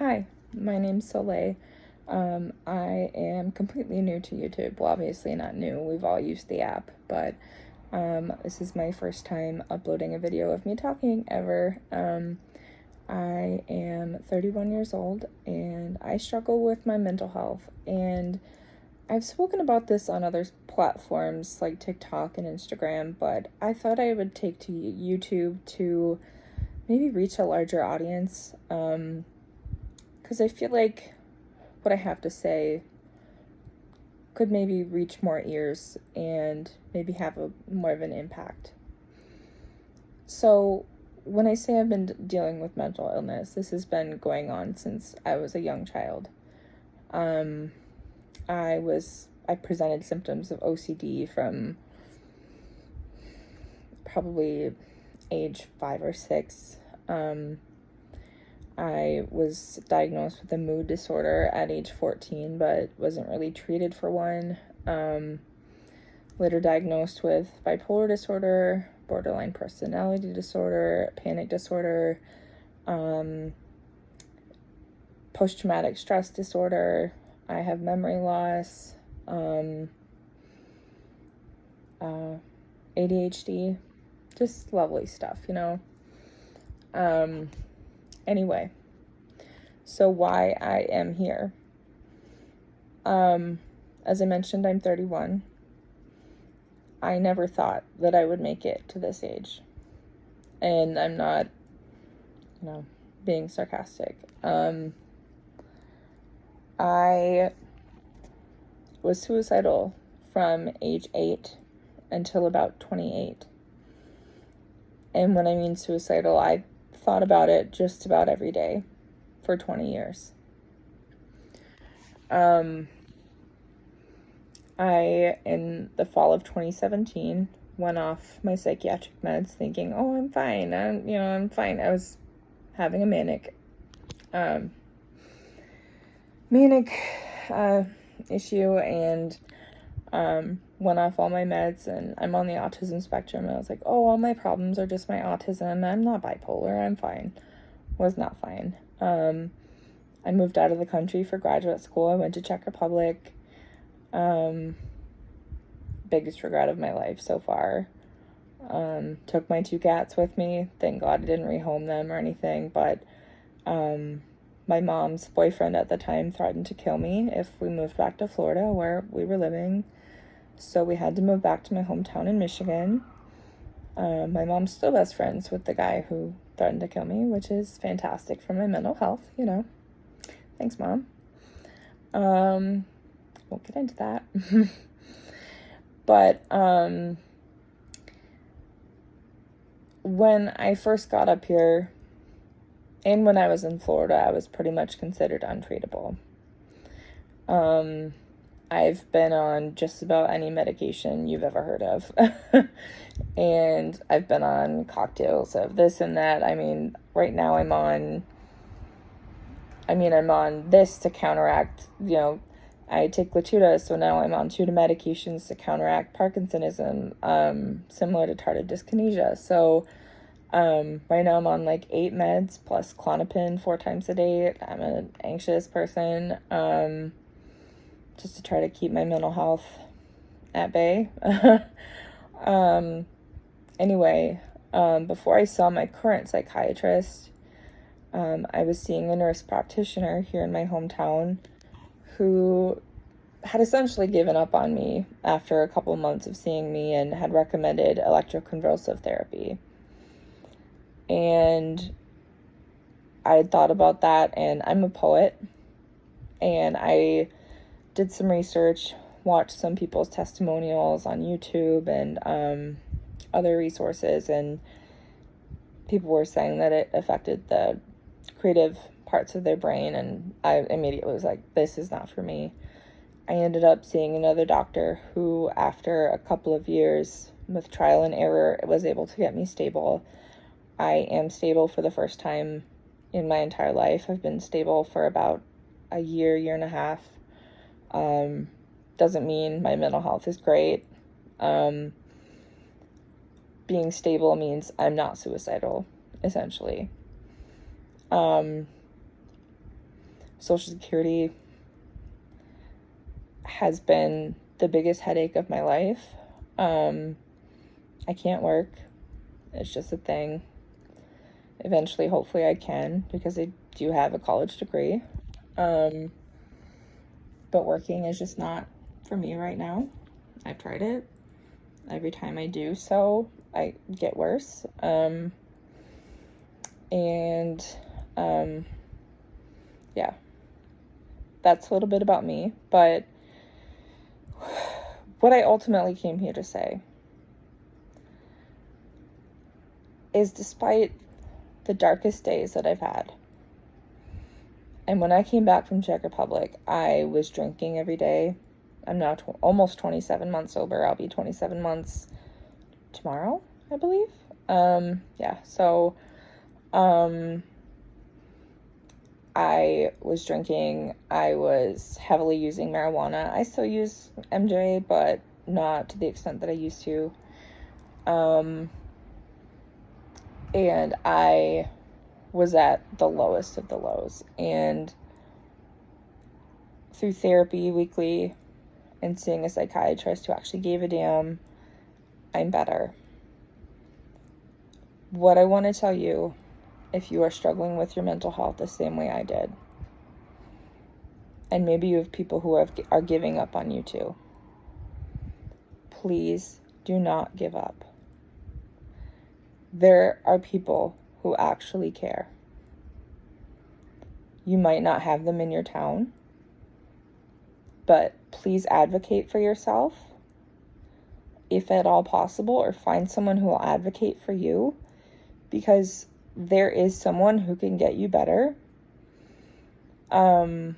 Hi, my name's Soleil. I am completely new to YouTube. Well, obviously not new. We've all used the app, but this is my first time uploading a video of me talking ever. I am 31 years old and I struggle with my mental health, and I've spoken about this on other platforms like TikTok and Instagram, but I thought I would take to YouTube to maybe reach a larger audience, because I feel like what I have to say could maybe reach more ears and maybe have more of an impact. So when I say I've been dealing with mental illness, this has been going on since I was a young child. I presented symptoms of OCD from probably age 5 or 6. I was diagnosed with a mood disorder at age 14, but wasn't really treated for one. Later diagnosed with bipolar disorder, borderline personality disorder, panic disorder, post-traumatic stress disorder. I have memory loss, ADHD, just lovely stuff, Anyway, so why I am here. As I mentioned, I'm 31. I never thought that I would make it to this age. And I'm not, being sarcastic. I was suicidal from age 8 until about 28. And when I mean suicidal, I thought about it just about every day for 20 years. I, in the fall of 2017, went off my psychiatric meds thinking, oh, I'm fine. I'm fine. I was having a manic issue, and went off all my meds, and I'm on the autism spectrum, and I was like, oh, all my problems are just my autism. I'm not bipolar. I'm fine. Was not fine. I moved out of the country for graduate school. I went to Czech Republic. Biggest regret of my life so far. Took my 2 cats with me. Thank God I didn't rehome them or anything, but my mom's boyfriend at the time threatened to kill me if we moved back to Florida where we were living. So we had to move back to my hometown in Michigan. My mom's still best friends with the guy who threatened to kill me, which is fantastic for my mental health, Thanks, Mom. Won't get into that. But when I first got up here, and when I was in Florida, I was pretty much considered untreatable. I've been on just about any medication you've ever heard of. And I've been on cocktails of this and that. Right now I'm on this to counteract, I take Latuda, so now I'm on 2 medications to counteract Parkinsonism, similar to tardive dyskinesia. So right now I'm on 8 meds plus Klonopin 4 times a day. I'm an anxious person, just to try to keep my mental health at bay. Anyway, before I saw my current psychiatrist, I was seeing a nurse practitioner here in my hometown who had essentially given up on me after a couple months of seeing me and had recommended electroconvulsive therapy. And I had thought about that, and I'm a poet, and I did some research, watched some people's testimonials on YouTube and other resources, and people were saying that it affected the creative parts of their brain, and I immediately was like, this is not for me. I ended up seeing another doctor who, after a couple of years with trial and error, was able to get me stable. I am stable for the first time in my entire life. I've been stable for about a year and a half. Doesn't mean my mental health is great. Being stable means I'm not suicidal, essentially. Social Security has been the biggest headache of my life. I can't work. It's just a thing. Eventually, hopefully I can, because I do have a college degree. But working is just not for me right now. I've tried it. Every time I do so, I get worse. Yeah, that's a little bit about me. But what I ultimately came here to say is, despite the darkest days that I've had, and when I came back from Czech Republic, I was drinking every day. I'm now almost 27 months sober. I'll be 27 months tomorrow, I believe. So I was drinking. I was heavily using marijuana. I still use MJ, but not to the extent that I used to. And I was at the lowest of the lows. And through therapy weekly and seeing a psychiatrist who actually gave a damn, I'm better. What I want to tell you, if you are struggling with your mental health the same way I did, and maybe you have people who are giving up on you too, please do not give up. There are people who actually care. You might not have them in your town, but please advocate for yourself, if at all possible, or find someone who will advocate for you, because there is someone who can get you better. At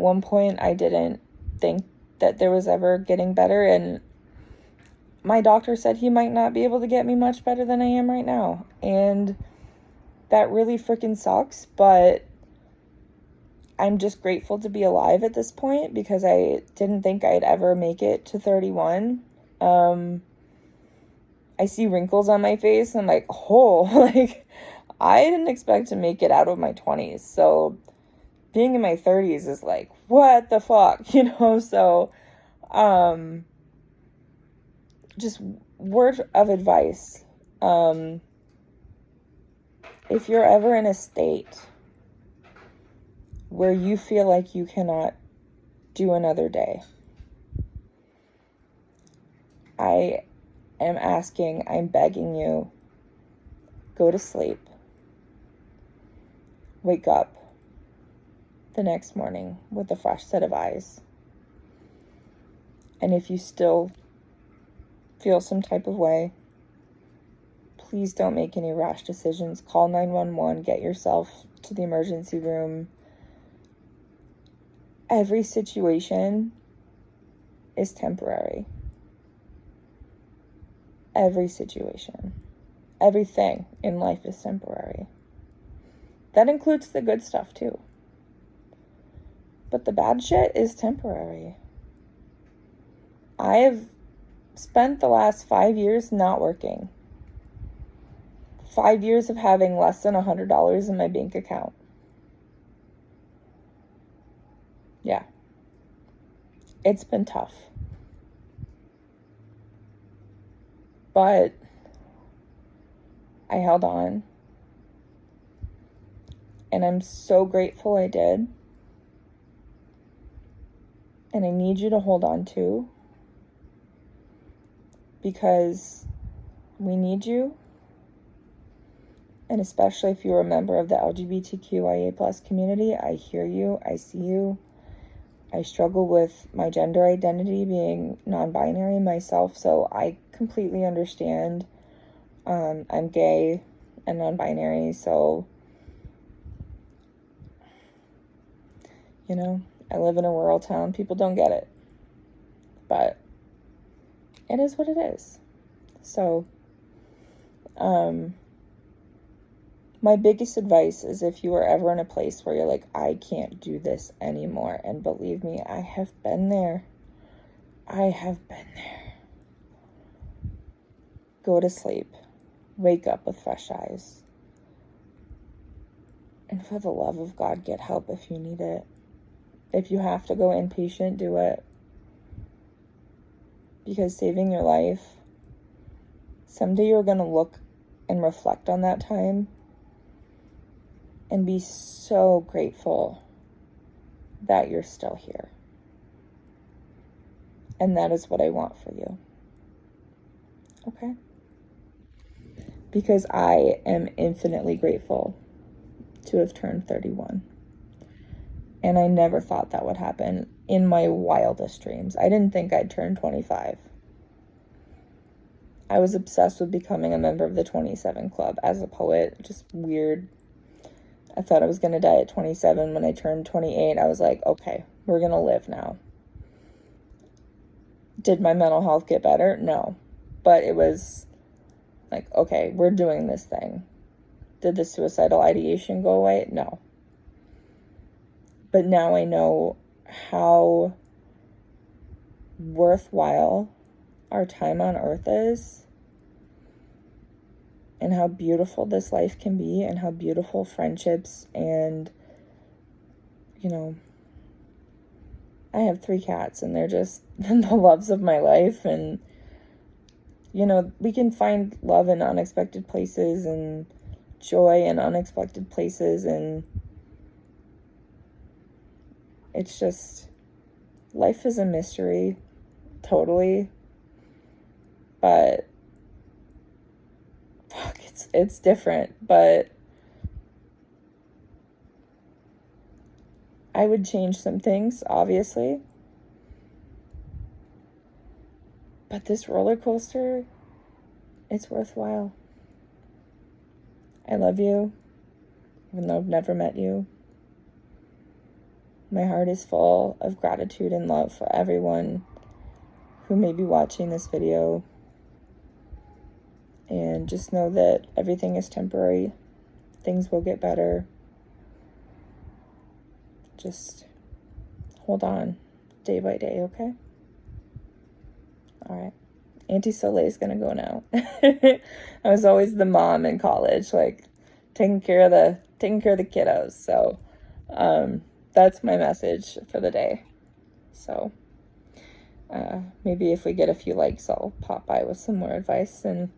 one point, I didn't think that there was ever getting better, and my doctor said he might not be able to get me much better than I am right now, and that really freaking sucks, but I'm just grateful to be alive at this point, because I didn't think I'd ever make it to 31. I see wrinkles on my face, and I'm like, oh, like, I didn't expect to make it out of my 20s, so being in my 30s is like, what the fuck, so, just word of advice, if you're ever in a state where you feel like you cannot do another day, I am asking, I'm begging you, go to sleep. Wake up the next morning with a fresh set of eyes. And if you still feel some type of way, please don't make any rash decisions. Call 911, get yourself to the emergency room. Every situation is temporary. Every situation. Everything in life is temporary. That includes the good stuff too. But the bad shit is temporary. I have spent the last 5 years not working. 5 years of having less than $100 in my bank account. Yeah. It's been tough. But I held on. And I'm so grateful I did. And I need you to hold on too. Because we need you. And especially if you're a member of the LGBTQIA+ community, I hear you, I see you. I struggle with my gender identity, being non-binary myself, so I completely understand. I'm gay and non-binary, so, I live in a rural town. People don't get it. But it is what it is. So, my biggest advice is, if you are ever in a place where you're like, I can't do this anymore, and believe me, I have been there. Go to sleep. Wake up with fresh eyes. And for the love of God, get help if you need it. If you have to go inpatient, do it. Because saving your life, someday you're going to look and reflect on that time and be so grateful that you're still here. And that is what I want for you. Okay? Because I am infinitely grateful to have turned 31. And I never thought that would happen in my wildest dreams. I didn't think I'd turn 25. I was obsessed with becoming a member of the 27 Club as a poet. Just weird. I thought I was going to die at 27. When I turned 28, I was like, okay, we're going to live now. Did my mental health get better? No. But it was like, okay, we're doing this thing. Did the suicidal ideation go away? No. But now I know how worthwhile our time on earth is, and how beautiful this life can be, and how beautiful friendships and, you know, I have 3 cats and they're just the loves of my life. And, you know, we can find love in unexpected places and joy in unexpected places, and it's just, life is a mystery, totally, but fuck, it's different. But I would change some things, obviously, but this roller coaster, it's worthwhile. I love you, even though I've never met you. My heart is full of gratitude and love for everyone who may be watching this video. And just know that everything is temporary. Things will get better. Just hold on day by day, okay? All right. Auntie Soleil is going to go now. I was always the mom in college, like taking care of the kiddos. So, that's my message for the day. So, maybe if we get a few likes, I'll pop by with some more advice. And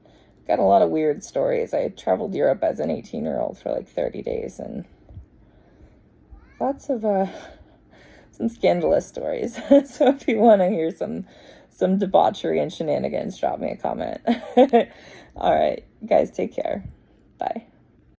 got a lot of weird stories. I traveled Europe as an 18-year-old for like 30 days, and lots of some scandalous stories. So if you want to hear some debauchery and shenanigans, drop me a comment. All right, guys, take care. Bye.